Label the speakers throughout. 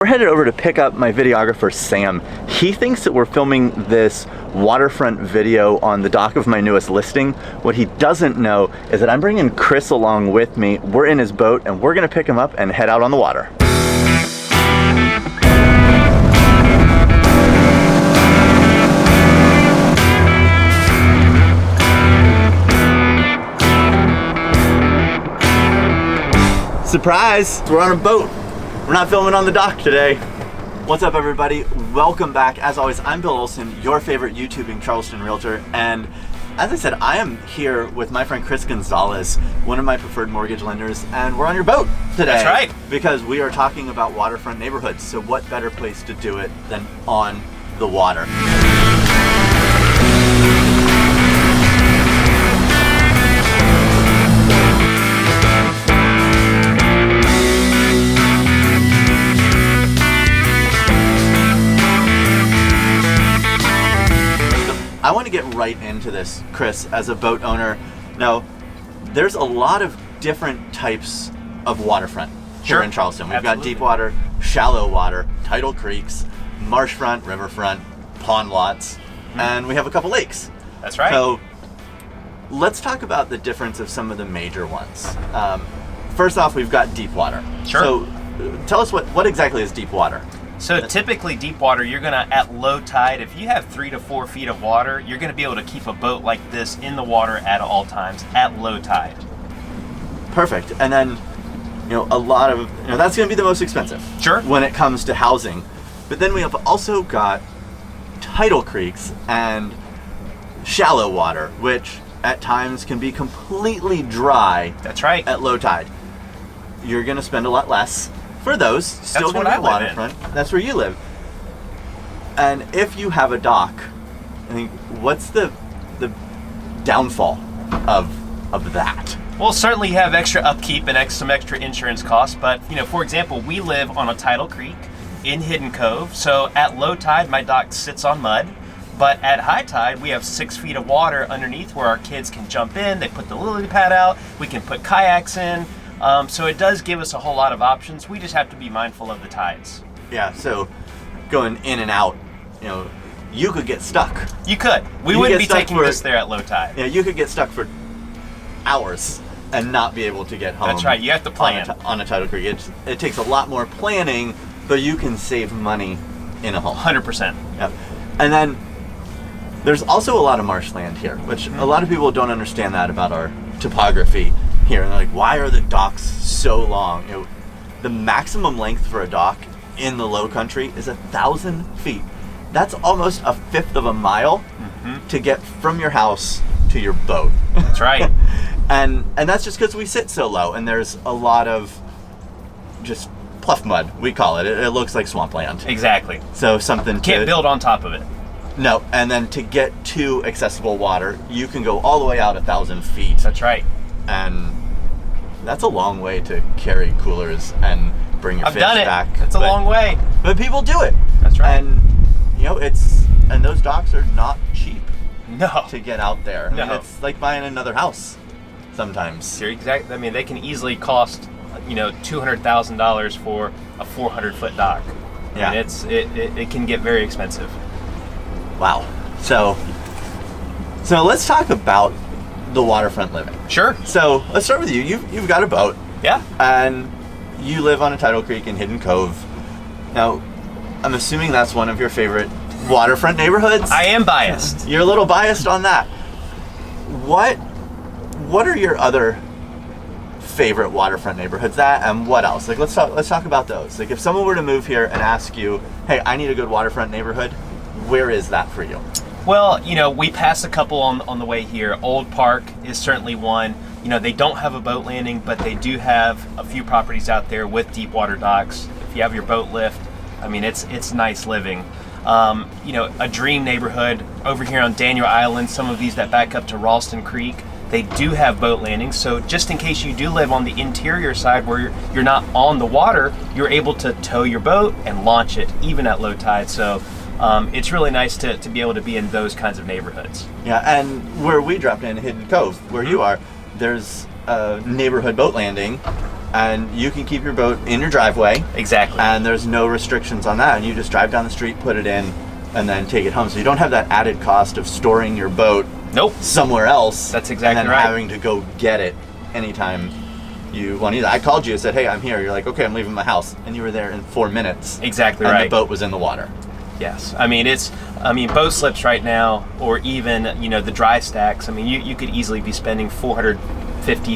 Speaker 1: We're headed over to pick up my videographer, Sam. He thinks that we're filming this waterfront video on the dock of my newest listing. What he doesn't know is that I'm bringing Chris along with me. We're in his boat and we're gonna pick him up and head out on the water. Surprise! We're on a boat. We're not filming on the dock today. What's up, everybody? Welcome back. As always, I'm Bill Olson, your favorite YouTubing Charleston realtor. And as I said, I am here with my friend Chris Gonzalez, one of my preferred mortgage lenders, and we're on your boat today.
Speaker 2: That's right. Because
Speaker 1: we are talking about waterfront neighborhoods. So what better place to do it than on the water? I want to get right into this, Chris, as a boat owner. Now, there's a lot of different types of waterfront here in Charleston. We've got deep water, shallow water, tidal creeks, marshfront, riverfront, pond lots, and we have a couple lakes.
Speaker 2: That's right.
Speaker 1: So let's talk about the difference of some of the major ones. First off, we've got deep water.
Speaker 2: Sure.
Speaker 1: So tell us what exactly is deep water?
Speaker 2: So typically deep water, you're gonna, at low tide, if you have 3 to 4 feet of water, you're gonna be able to keep a boat like this in the water at all times at low tide.
Speaker 1: Perfect. And then, a lot of, that's gonna be the most expensive.
Speaker 2: Sure.
Speaker 1: When it comes to housing. But then we have also got tidal creeks and shallow water, which at times can be completely dry.
Speaker 2: That's right.
Speaker 1: At low tide. You're gonna spend a lot less for those. Still gonna be waterfront. That's where you live. And if you have a dock, I think, what's the downfall of that?
Speaker 2: Well, certainly you have extra upkeep and some extra insurance costs, but for example, we live on a tidal creek in Hidden Cove, so at low tide my dock sits on mud, but at high tide we have 6 feet of water underneath where our kids can jump in. They put the lily pad out, we can put kayaks in. So it does give us a whole lot of options. We just have to be mindful of the tides.
Speaker 1: Yeah, so going in and out, you could get stuck.
Speaker 2: You could. We wouldn't be taking this there at low tide.
Speaker 1: Yeah, you could get stuck for hours and not be able to get home.
Speaker 2: That's right, you have to plan.
Speaker 1: On a tidal creek. It takes a lot more planning, but you can save money in a home.
Speaker 2: 100%.
Speaker 1: Yeah. And then there's also a lot of marshland here, which a lot of people don't understand that about our topography here. And they're like, why are the docks so long? The maximum length for a dock in the low country is 1,000 feet. That's almost a fifth of a mile to get from your house to your boat.
Speaker 2: That's right.
Speaker 1: and that's just because we sit so low, and there's a lot of just pluff mud, we call it. It looks like swampland.
Speaker 2: Exactly.
Speaker 1: So something
Speaker 2: can't build on top of it.
Speaker 1: No, and then to get to accessible water, you can go all the way out 1,000 feet.
Speaker 2: That's right.
Speaker 1: And that's a long way to carry coolers and bring your fish back.
Speaker 2: It's a long way.
Speaker 1: But people do it.
Speaker 2: That's right.
Speaker 1: And and those docks are not cheap.
Speaker 2: No.
Speaker 1: To get out there.
Speaker 2: No.
Speaker 1: I mean, it's like buying another house sometimes.
Speaker 2: You're exactly. I mean, they can easily cost $200,000 for a 400-foot dock.
Speaker 1: Yeah.
Speaker 2: I mean, it can get very expensive.
Speaker 1: Wow. So let's talk about the waterfront living.
Speaker 2: Sure.
Speaker 1: So let's start with you. You've got a boat.
Speaker 2: Yeah.
Speaker 1: And you live on a tidal creek in Hidden Cove. Now, I'm assuming that's one of your favorite waterfront neighborhoods.
Speaker 2: I am biased.
Speaker 1: You're a little biased on that. What are your other favorite waterfront neighborhoods? That and what else? Like, let's talk about those. Like, if someone were to move here and ask you, hey, I need a good waterfront neighborhood, where is that for you?
Speaker 2: Well, we passed a couple on the way here. Old Park is certainly one. They don't have a boat landing, but they do have a few properties out there with deep water docks. If you have your boat lift, I mean, it's nice living. A dream neighborhood over here on Daniel Island, some of these that back up to Ralston Creek, they do have boat landings. So just in case you do live on the interior side where you're not on the water, you're able to tow your boat and launch it even at low tide. So it's really nice to be able to be in those kinds of neighborhoods.
Speaker 1: Yeah, and where we dropped in Hidden Cove, where you are, there's a neighborhood boat landing and you can keep your boat in your driveway.
Speaker 2: Exactly.
Speaker 1: And there's no restrictions on that. And you just drive down the street, put it in, and then take it home. So you don't have that added cost of storing your boat
Speaker 2: Nope.
Speaker 1: somewhere else.
Speaker 2: That's exactly
Speaker 1: and then
Speaker 2: right.
Speaker 1: having to go get it anytime you want to. I called you and said, hey, I'm here. You're like, okay, I'm leaving my house. And you were there in 4 minutes.
Speaker 2: Exactly
Speaker 1: and
Speaker 2: right.
Speaker 1: the boat was in the water.
Speaker 2: Yes. I mean, boat slips right now, or even, the dry stacks. I mean, you could easily be spending $450,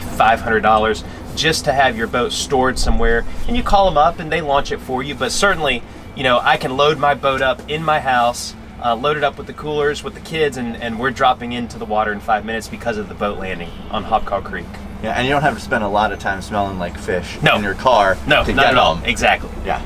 Speaker 2: $500 just to have your boat stored somewhere. And you call them up and they launch it for you. But certainly, I can load my boat up in my house, load it up with the coolers, with the kids, and we're dropping into the water in 5 minutes because of the boat landing on Hopcaw Creek.
Speaker 1: Yeah, and you don't have to spend a lot of time smelling like fish
Speaker 2: No.
Speaker 1: in your car
Speaker 2: No,
Speaker 1: to
Speaker 2: not
Speaker 1: get
Speaker 2: at all.
Speaker 1: home.
Speaker 2: Exactly.
Speaker 1: Yeah.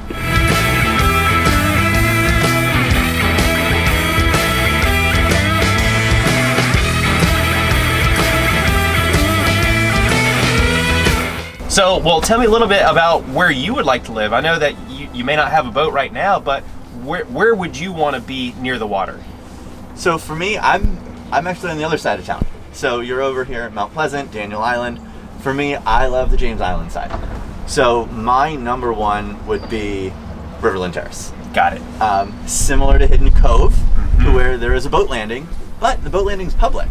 Speaker 2: So, well, tell me a little bit about where you would like to live. I know that you may not have a boat right now, but where would you want to be near the water?
Speaker 1: So for me, I'm actually on the other side of town. So you're over here at Mount Pleasant, Daniel Island. For me, I love the James Island side. So my number one would be Riverland Terrace.
Speaker 2: Got it.
Speaker 1: Similar to Hidden Cove, where there is a boat landing, but the boat landing's public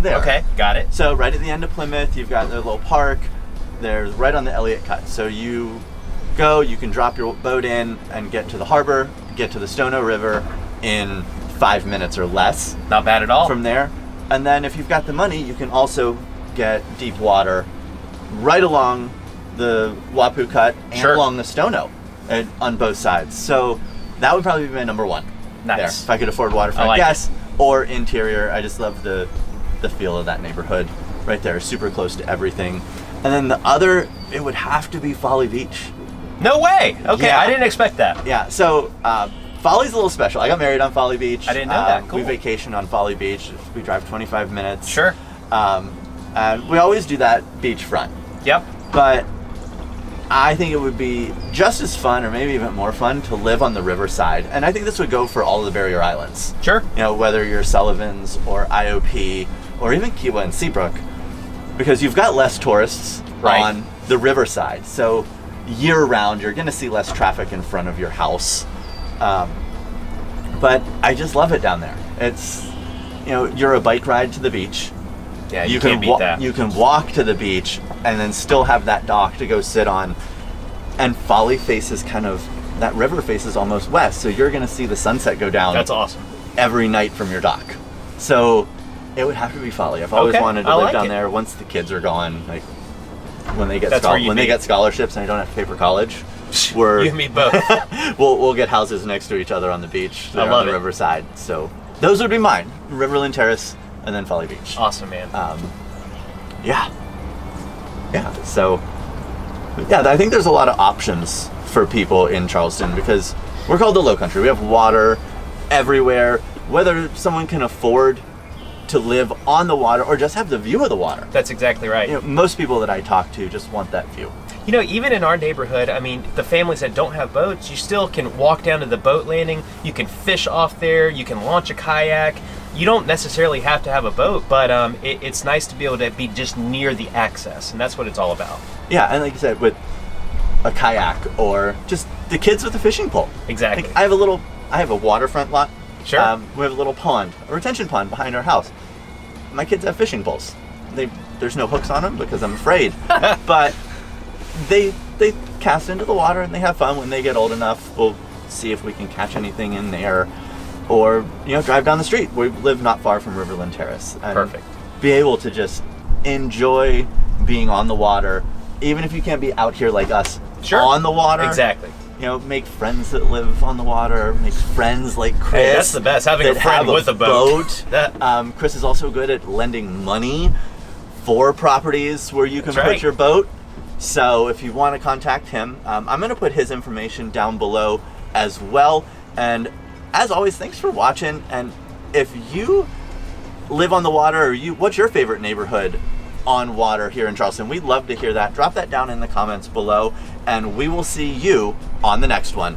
Speaker 1: there.
Speaker 2: Okay, got it.
Speaker 1: So right at the end of Plymouth, you've got the little park. There's right on the Elliott Cut. So you go, you can drop your boat in and get to the harbor, get to the Stono River in 5 minutes or less.
Speaker 2: Not bad at all.
Speaker 1: From there. And then if you've got the money, you can also get deep water right along the Wapu Cut and
Speaker 2: Sure.
Speaker 1: along the Stono on both sides. So that would probably be my number one.
Speaker 2: Nice.
Speaker 1: There. If I could afford waterfront,
Speaker 2: I like
Speaker 1: yes. Or interior. I just love the feel of that neighborhood right there. Super close to everything. And then the other, it would have to be Folly Beach.
Speaker 2: No way. Okay,
Speaker 1: Yeah.
Speaker 2: I didn't expect that.
Speaker 1: Yeah, so Folly's a little special. I got married on Folly Beach.
Speaker 2: I didn't know that. Cool.
Speaker 1: We vacation on Folly Beach. We drive 25 minutes.
Speaker 2: Sure.
Speaker 1: And we always do that beachfront.
Speaker 2: Yep.
Speaker 1: But I think it would be just as fun, or maybe even more fun, to live on the riverside. And I think this would go for all of the barrier islands.
Speaker 2: Sure.
Speaker 1: Whether you're Sullivan's or IOP or even Kiwa and Seabrook, because you've got less tourists
Speaker 2: Right.
Speaker 1: on the riverside. So year round, you're going to see less traffic in front of your house. But I just love it down there. It's, you're a bike ride to the beach.
Speaker 2: Yeah, you can't beat that.
Speaker 1: You can walk to the beach and then still have that dock to go sit on. And Folly faces that river faces almost west. So you're going to see the sunset go down.
Speaker 2: That's awesome.
Speaker 1: Every night from your dock. So it would have to be Folly. I've always
Speaker 2: Okay,
Speaker 1: wanted to
Speaker 2: I
Speaker 1: live
Speaker 2: like
Speaker 1: down
Speaker 2: it.
Speaker 1: there once the kids are gone. Like when they get
Speaker 2: That's where you'd
Speaker 1: they
Speaker 2: be.
Speaker 1: get scholarships and I don't have to pay for college.
Speaker 2: You and me both.
Speaker 1: we'll get houses next to each other on the beach.
Speaker 2: I
Speaker 1: There
Speaker 2: love
Speaker 1: on the
Speaker 2: it.
Speaker 1: riverside. So those would be mine. Riverland Terrace and then Folly Beach.
Speaker 2: Awesome, man.
Speaker 1: Yeah. So I think there's a lot of options for people in Charleston because we're called the Low Country. We have water everywhere. Whether someone can afford to live on the water or just have the view of the water.
Speaker 2: That's exactly right.
Speaker 1: Most people that I talk to just want that view.
Speaker 2: Even in our neighborhood, I mean, the families that don't have boats, you still can walk down to the boat landing. You can fish off there. You can launch a kayak. You don't necessarily have to have a boat, but it's nice to be able to be just near the access, and that's what it's all about.
Speaker 1: Yeah, and like you said, with a kayak or just the kids with a fishing pole.
Speaker 2: Exactly.
Speaker 1: Like, I have a waterfront lot.
Speaker 2: Sure.
Speaker 1: We have a little pond, a retention pond behind our house. My kids have fishing poles. There's no hooks on them because I'm afraid. But they cast into the water and they have fun. When they get old enough, we'll see if we can catch anything in there, or drive down the street. We live not far from Riverland Terrace. And
Speaker 2: Perfect.
Speaker 1: Be able to just enjoy being on the water, even if you can't be out here like us.
Speaker 2: Sure.
Speaker 1: On the water.
Speaker 2: Exactly.
Speaker 1: Make friends that live on the water, make friends like Chris.
Speaker 2: Hey, that's the best, having a
Speaker 1: that
Speaker 2: friend
Speaker 1: have
Speaker 2: with a boat.
Speaker 1: Chris is also good at lending money for properties where you can
Speaker 2: That's
Speaker 1: put
Speaker 2: right.
Speaker 1: your boat. So if you want to contact him, I'm going to put his information down below as well. And as always, thanks for watching. And if you live on the water, or what's your favorite neighborhood on water here in Charleston? We'd love to hear that. Drop that down in the comments below, and we will see you on the next one.